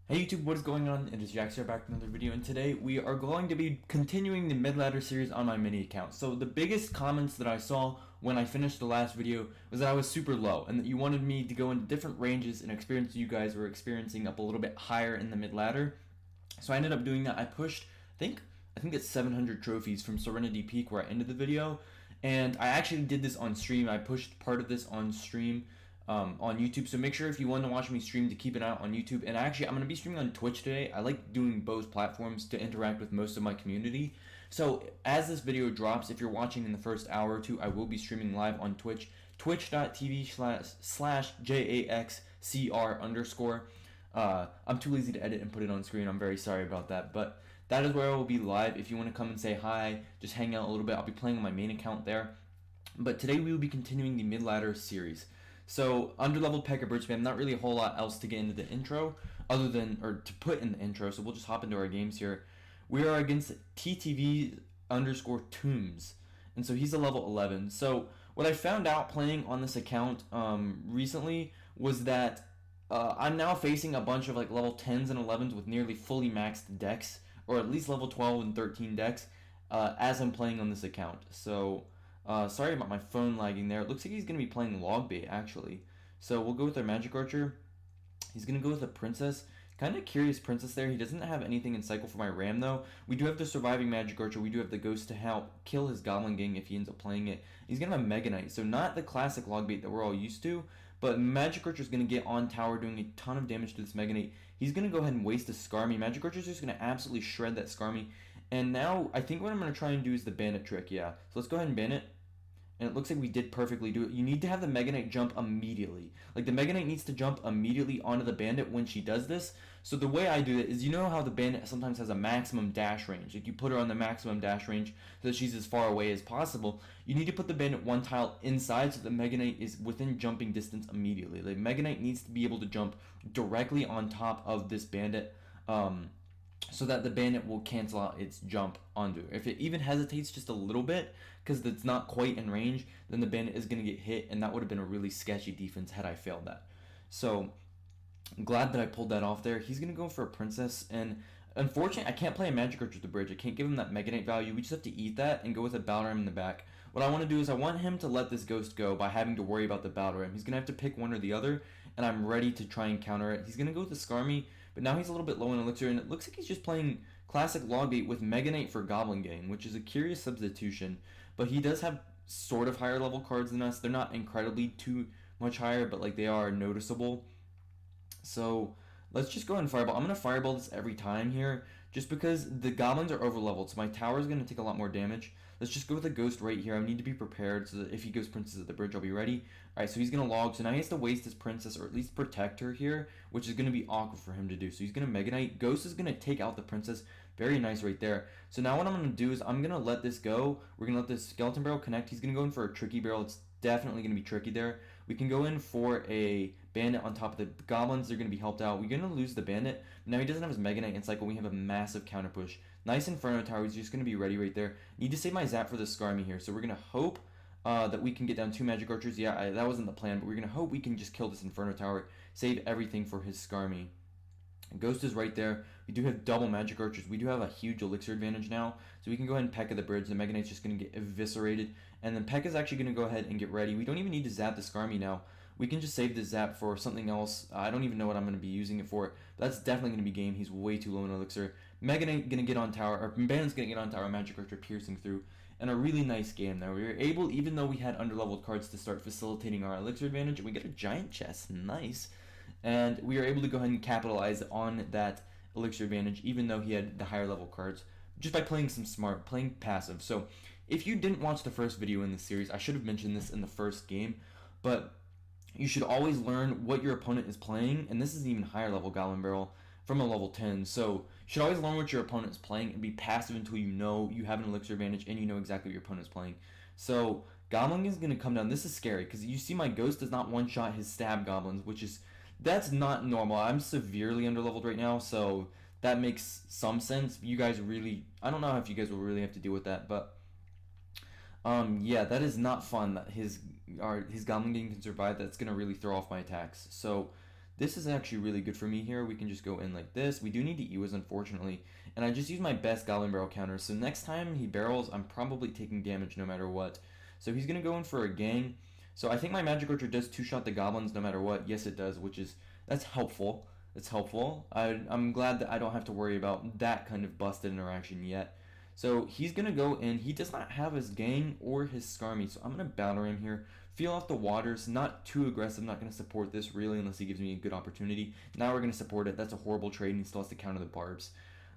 Hey YouTube, what is going on? It is Jax here back with another video, and today we are going to be continuing the Midladder series on my mini account. So the biggest comments that I saw when I finished the last video was that I was super low, and that you wanted me to go into different ranges and experience you guys were experiencing up a little bit higher in the Midladder. So I ended up doing that. I pushed, I think it's 700 trophies from Serenity Peak where I ended the video, and I actually did this on stream. I pushed part of this on stream on YouTube. So make sure if you want to watch me stream to keep an eye out on YouTube. And actually, I'm going to be streaming on Twitch today. I like doing both platforms to interact with most of my community. So as this video drops, if you're watching in the first hour or two, I will be streaming live on Twitch, twitch.tv/JAXCR_. I'm too lazy to edit and put it on screen. I'm very sorry about that. But that is where I will be live. If you want to come and say hi, just hang out a little bit. I'll be playing on my main account there. But today we will be continuing the Midladder series. So, underleveled Pekka Bridge spam, not really a whole lot else to get into the intro, other than, or to put in the intro, so we'll just hop into our games here. We are against TTV_Tombs, and so he's a level 11. So, what I found out playing on this account recently was that I'm now facing a bunch of like level 10s and 11s with nearly fully maxed decks, or at least level 12 and 13 decks, as I'm playing on this account. So, sorry about my phone lagging there. It looks like he's going to be playing Logbait, actually. So we'll go with our Magic Archer. He's going to go with a Princess. Kind of curious Princess there. He doesn't have anything in cycle for my Ram, though. We do have the Surviving Magic Archer. We do have the Ghost to help kill his Goblin Gang if he ends up playing it. He's going to have Mega Knight, so not the classic Logbait that we're all used to, but Magic Archer is going to get on tower doing a ton of damage to this Mega Knight. He's going to go ahead and waste a Skarmy. Magic Archer is just going to absolutely shred that Skarmy. And now I think what I'm going to try and do is the Bandit trick, yeah. So let's go ahead and ban it. And it looks like we did perfectly do it. You need to have the Mega Knight jump immediately. Like, the Mega Knight needs to jump immediately onto the Bandit when she does this. So the way I do it is, you know how the Bandit sometimes has a maximum dash range. Like, you put her on the maximum dash range so that she's as far away as possible. You need to put the Bandit one tile inside so the Mega Knight is within jumping distance immediately. Like, Mega Knight needs to be able to jump directly on top of this Bandit. So that the Bandit will cancel out its jump onto. If it even hesitates just a little bit, because it's not quite in range, then the Bandit is going to get hit, and that would have been a really sketchy defense had I failed that. So, I'm glad that I pulled that off there. He's going to go for a Princess, and unfortunately, I can't play a Magic Archer with the bridge. I can't give him that Mega Knight value. We just have to eat that and go with a Battle Ram in the back. What I want to do is I want him to let this Ghost go by having to worry about the Battle Ram. He's going to have to pick one or the other, and I'm ready to try and counter it. He's going to go with the Skarmy, but now he's a little bit low in Elixir, and it looks like he's just playing classic Logbait with Mega Knight for Goblin Gang, which is a curious substitution, but he does have sort of higher level cards than us. They're not incredibly too much higher, but like they are noticeable. So let's just go ahead and Fireball. I'm going to Fireball this every time here, just because the Goblins are overleveled, so my tower is going to take a lot more damage. Let's just go with a Ghost right here. I need to be prepared so that if he goes Princess at the bridge, I'll be ready. Alright, so he's going to log, so now he has to waste his Princess, or at least protect her here, which is going to be awkward for him to do. So he's going to Mega Knight. Ghost is going to take out the Princess. Very nice right there. So now what I'm going to do is I'm going to let this go. We're going to let this Skeleton Barrel connect. He's going to go in for a Tricky Barrel. It's definitely going to be tricky there. We can go in for a Bandit on top of the Goblins. They're going to be helped out. We're going to lose the Bandit. Now he doesn't have his Mega Knight in cycle. We have a massive counter push. Nice Inferno Tower. He's just going to be ready right there. Need to save my Zap for the Skarmy here. So we're going to hope that we can get down 2 Magic Archers. Yeah, that wasn't the plan, but we're going to hope we can just kill this Inferno Tower. Save everything for his Skarmy. Ghost is right there. We do have double Magic Archers. We do have a huge Elixir advantage now. So we can go ahead and Pekka the bridge. The Mega Knight's just going to get eviscerated. And then Pekka's actually going to go ahead and get ready. We don't even need to zap the Skarmy now. We can just save the zap for something else. I don't even know what I'm going to be using it for. But that's definitely going to be game. He's way too low in Elixir. Mega Knight going to get on tower. Or Bandit's going to get on tower. Magic Archer piercing through. And a really nice game there. We were able, even though we had underleveled cards, to start facilitating our Elixir advantage. And we get a giant chest. Nice. And we were able to go ahead and capitalize on that Elixir advantage, even though he had the higher level cards, just by playing some smart, playing passive. So if you didn't watch the first video in this series, I should have mentioned this in the first game, but you should always learn what your opponent is playing, and this is an even higher level Goblin Barrel from a level 10, so you should always learn what your opponent is playing and be passive until you know you have an Elixir advantage and you know exactly what your opponent is playing. So Goblin is going to come down. This is scary, because you see my Ghost does not one-shot his Stab Goblins, which is, that's not normal. I'm severely underleveled right now, so that makes some sense. You guys really, I don't know if you guys will really have to deal with that, but yeah, that is not fun that his Goblin Gang can survive. That's going to really throw off my attacks. So This is actually really good for me here. We can just go in like this. We do need to Ewas, unfortunately. And I just use my best Goblin Barrel counter. So next time he barrels, I'm probably taking damage no matter what. So he's going to go in for a gang. So I think my Magic Archer does two-shot the Goblins no matter what. Yes, it does, that's helpful. It's helpful. I'm glad that I don't have to worry about that kind of busted interaction yet. So he's going to go in. He does not have his gang or his Skarmy, so I'm going to Batter him here. Feel off the waters, not too aggressive, not going to support this really unless he gives me a good opportunity. Now we're going to support it. That's a horrible trade, and he still has to counter the barbs.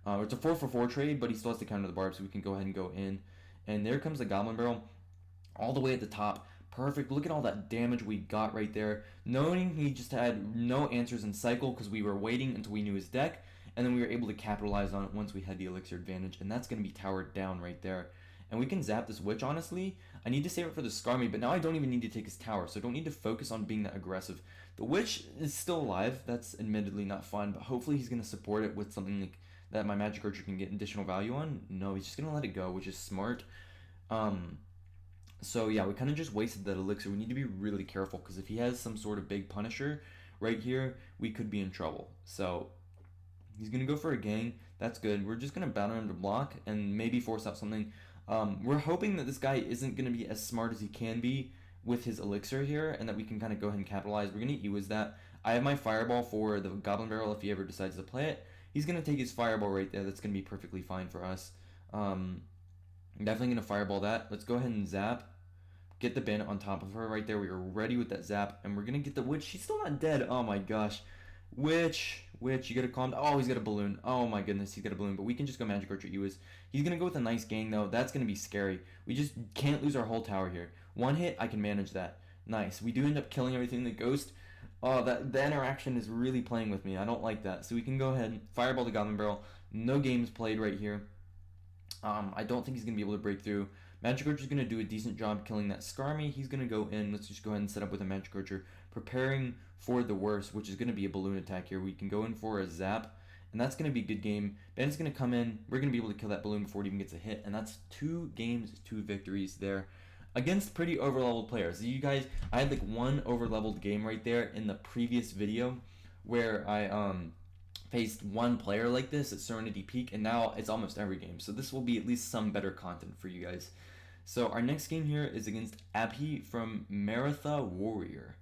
It's a 4-for-4 trade, but he still has to counter the barbs, so we can go ahead and go in. And there comes the Goblin Barrel all the way at the top. Perfect. Look at all that damage we got right there. Knowing he just had no answers in cycle because we were waiting until we knew his deck, and then we were able to capitalize on it once we had the elixir advantage, and that's going to be towered down right there. And we can zap this Witch, honestly. I need to save it for the Skarmy, but now I don't even need to take his tower, so I don't need to focus on being that aggressive. The Witch is still alive. That's admittedly not fun, but hopefully he's going to support it with something like that my Magic Archer can get additional value on. No, he's just going to let it go, which is smart. So yeah, we kind of just wasted that elixir. We need to be really careful, because if he has some sort of big Punisher right here, we could be in trouble. So he's going to go for a gang. That's good. We're just going to Batter him to block and maybe force out something. We're hoping that this guy isn't going to be as smart as he can be with his elixir here, and that we can kind of go ahead and capitalize. We're going to Ewas that. I have my Fireball for the Goblin Barrel if he ever decides to play it. He's going to take his Fireball right there. That's going to be perfectly fine for us. I'm definitely going to Fireball that. Let's go ahead and zap. Get the Bandit on top of her right there. We are ready with that zap, and we're going to get the Witch. She's still not dead. Oh my gosh. Witch, you gotta calm down. Oh, he's got a balloon. Oh my goodness, he's got a balloon. But we can just go Magic Archer Ewas. He's gonna go with a nice gang though. That's gonna be scary. We just can't lose our whole tower here. One hit, I can manage that. Nice. We do end up killing everything. The Ghost. Oh, the interaction is really playing with me. I don't like that. So we can go ahead and Fireball the Goblin Barrel. No games played right here. I don't think he's gonna be able to break through. Magic Archer's gonna do a decent job killing that Skarmy. He's gonna go in. Let's just go ahead and set up with a Magic Archer, preparing for the worst, which is going to be a balloon attack here. We can go in for a zap, and that's going to be a good game. Ben's going to come in. We're going to be able to kill that balloon before it even gets a hit, and that's 2 games, 2 victories there against pretty overleveled players. You guys, I had like one overleveled game right there in the previous video where I faced one player like this at Serenity Peak, and now it's almost every game. So this will be at least some better content for you guys. So our next game here is against Abhi from Maratha Warrior.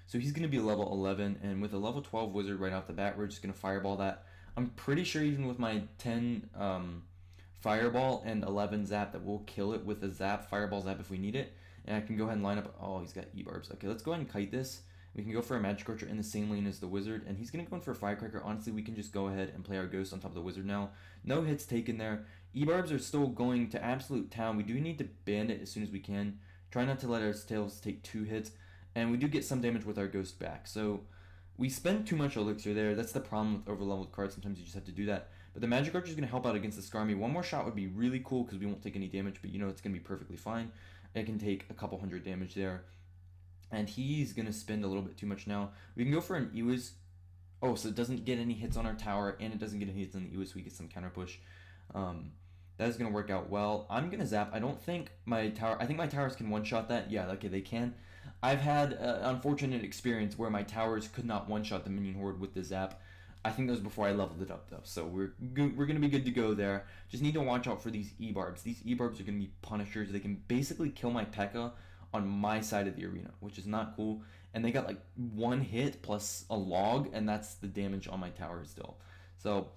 So he's going to be level 11, and with a level 12 wizard right off the bat, we're just going to Fireball that. I'm pretty sure even with my 10 Fireball and 11 Zap that we'll kill it with a Zap, Fireball Zap if we need it. And I can go ahead and line up, oh, he's got E-Barbs. Okay, let's go ahead and kite this. We can go for a Magic Archer in the same lane as the wizard, and he's going to go in for a Firecracker. Honestly, we can just go ahead and play our Ghost on top of the wizard now. No hits taken there. E-Barbs are still going to absolute town. We do need to Bandit as soon as we can. Try not to let our tails take 2 hits. And we do get some damage with our Ghost back. So we spend too much elixir there. That's the problem with overleveled cards. Sometimes you just have to do that. But the Magic Archer is going to help out against the Skarmy. One more shot would be really cool because we won't take any damage. But you know it's going to be perfectly fine. It can take a couple hundred damage there. And he's going to spend a little bit too much now. We can go for an Ewas. Oh, so it doesn't get any hits on our tower. And it doesn't get any hits on the Ewas. So we get some counter push. That is going to work out well. I'm going to zap. I don't think my tower... I think my towers can one-shot that. Yeah, okay, they can. I've had an unfortunate experience where my towers could not one-shot the minion horde with the zap. I think that was before I leveled it up, though. So we're going to be good to go there. Just need to watch out for these E-Barbs. These E-Barbs are going to be punishers. They can basically kill my P.E.K.K.A. on my side of the arena, which is not cool. And they got like 1 hit plus a log, and that's the damage on my tower still. So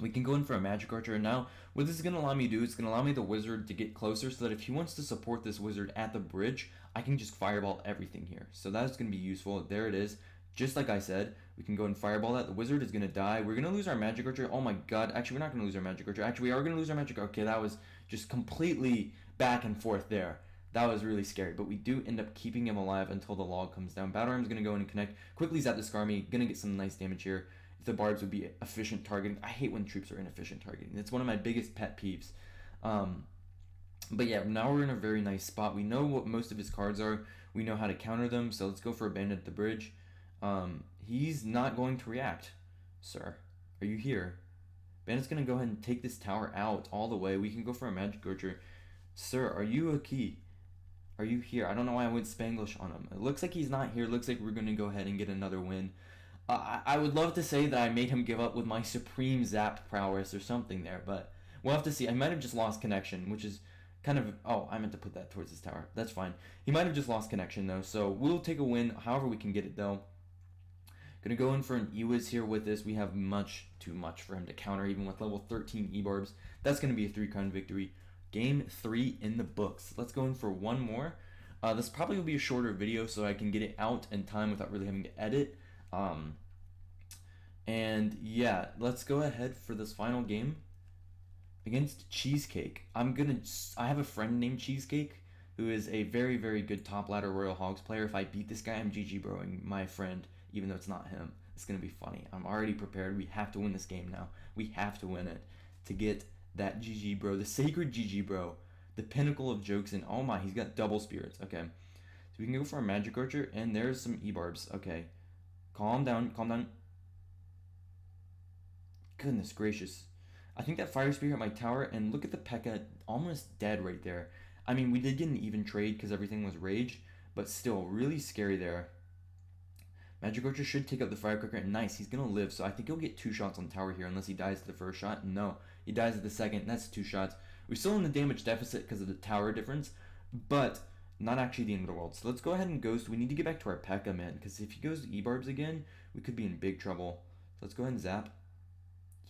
we can go in for a Magic Archer. And now what this is going to allow me to do, it's going to allow me the wizard to get closer so that if he wants to support this wizard at the bridge, I can just Fireball everything here. So that's going to be useful. There it is. Just like I said, we can go and Fireball that. The wizard is going to die. We're going to lose our Magic Archer. Oh my god. Actually, we're not going to lose our Magic Archer. Actually, we are going to lose our Magic Archer. Okay, that was just completely back and forth there. That was really scary. But we do end up keeping him alive until the log comes down. Battle Ram's going to go in and connect. Quickly zap the Skarmy. Going to get some nice damage here. If the barbs would be efficient targeting. I hate when troops are inefficient targeting. It's one of my biggest pet peeves. But yeah, now we're in a very nice spot. We know what most of his cards are. We know how to counter them. So let's go for a Bandit at the bridge. He's not going to react. Sir, are you here? Bandit's going to go ahead and take this tower out all the way. We can go for a Magic Archer. Sir, are you a key? Are you here? I don't know why I went Spanglish on him. It looks like he's not here. It looks like we're going to go ahead and get another win. I would love to say that I made him give up with my supreme zap prowess or something there, but we'll have to see. I might have just lost connection, which is kind of... Oh, I meant to put that towards his tower. That's fine. He might have just lost connection, though, so we'll take a win however we can get it, though. Gonna go in for an Ewiz here with this. We have much too much for him to counter, even with level 13 E-Barbs. That's gonna be a 3-crown victory. Game 3 in the books. Let's go in for one more. This probably will be a shorter video so I can get it out in time without really having to edit. And yeah, let's go ahead for this final game against Cheesecake. I have a friend named Cheesecake who is a very, very good top ladder Royal Hogs player. If I beat this guy, I'm GG broing my friend, even though it's not him. It's gonna be funny. I'm already prepared. We have to win this game now. We have to win it to get that GG bro, the sacred GG bro, the pinnacle of jokes. And oh my, he's got double spirits. Okay, so we can go for a Magic Archer, and there's some E-Barbs. Okay, calm down, calm down. Goodness gracious. I think that Fire Spirit at my tower, and look at the P.E.K.K.A. almost dead right there. I mean, we did get an even trade because everything was rage, but still, really scary there. Magic Archer should take out the Firecracker. Nice, he's going to live, so I think he'll get 2 shots on tower here unless he dies at the first shot. No, he dies at the second. That's 2 shots. We're still in the damage deficit because of the tower difference, but not actually the end of the world. So let's go ahead and Ghost. We need to get back to our P.E.K.K.A. man, because if he goes to E-Barbs again, we could be in big trouble. So let's go ahead and zap.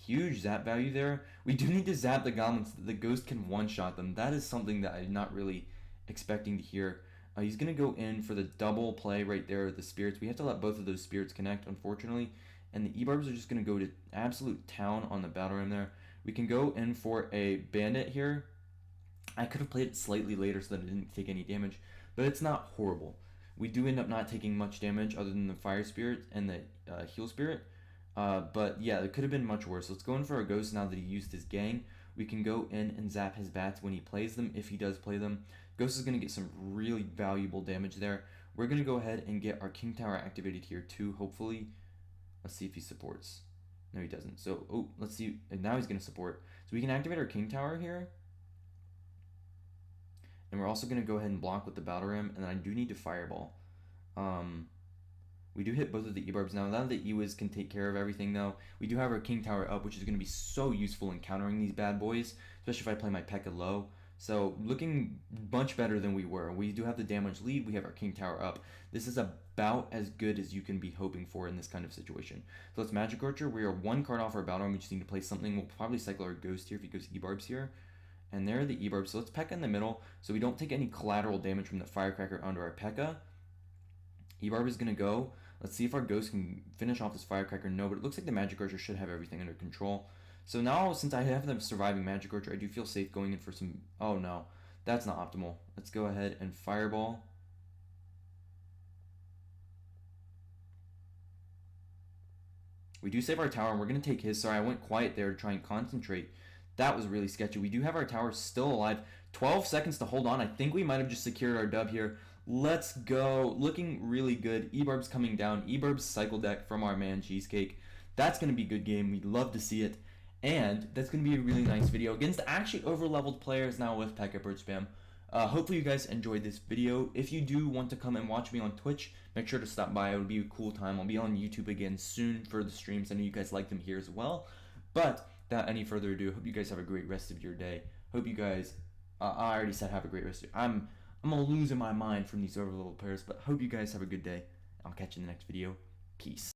Huge zap value there. We do need to zap the goblins so that the ghost can one-shot them. That is something that I'm not really expecting to hear. He's going to go in for the double play right there with the spirits. We have to let both of those spirits connect, unfortunately. And the E-Barbs are just going to go to absolute town on the battle rim there. We can go in for a bandit here. I could have played it slightly later so that it didn't take any damage, but it's not horrible. We do end up not taking much damage other than the fire spirit and the heal spirit. But yeah, it could have been much worse. Let's go in for a ghost now that he used his gang. We can go in and zap his bats when he plays them, if he does play them. Ghost is going to get some really valuable damage there. We're going to go ahead and get our King Tower activated here too, hopefully. Let's see if he supports. No, he doesn't. So, oh, let's see. And now he's going to support. So we can activate our King Tower here. And we're also going to go ahead and block with the Battle Ram. And then I do need to Fireball. We do hit both of the E-Barbs now. Now that the E-Wiz can take care of everything, though, we do have our King Tower up, which is going to be so useful in countering these bad boys, especially if I play my P.E.K.K.A. low. So, looking much better than we were. We do have the damage lead. We have our King Tower up. This is about as good as you can be hoping for in this kind of situation. So, let's Magic Archer. We are 1 card off our Battle Ram. We just need to play something. We'll probably cycle our Ghost here if he goes E-Barbs here. And there are the E-Barbs. So, let's P.E.K.K.A. in the middle so we don't take any collateral damage from the Firecracker onto our P.E.K.K.A. E-Barb is going to go. Let's see if our Ghost can finish off this Firecracker. No, but it looks like the Magic Archer should have everything under control. So now, since I have the surviving Magic Archer, I do feel safe going in for some... Oh, no. That's not optimal. Let's go ahead and Fireball. We do save our tower, and we're going to take his. Sorry, I went quiet there to try and concentrate. That was really sketchy. We do have our tower still alive. 12 seconds to hold on. I think we might have just secured our dub here. Let's go. Looking really good. E-Barb's coming down. E-Barb's cycle deck from our man Cheesecake. That's going to be a good game. We'd love to see it. And that's going to be a really nice video against actually overleveled players now with P.E.K.K.A. Bird Spam. Hopefully you guys enjoyed this video. If you do want to come and watch me on Twitch, make sure to stop by. It would be a cool time. I'll be on YouTube again soon for the streams. I know you guys like them here as well. But without any further ado, hope you guys have a great rest of your day. Hope you guys... I already said have a great rest of your... I'm gonna lose in my mind from these overleveled players, but hope you guys have a good day. I'll catch you in the next video. Peace.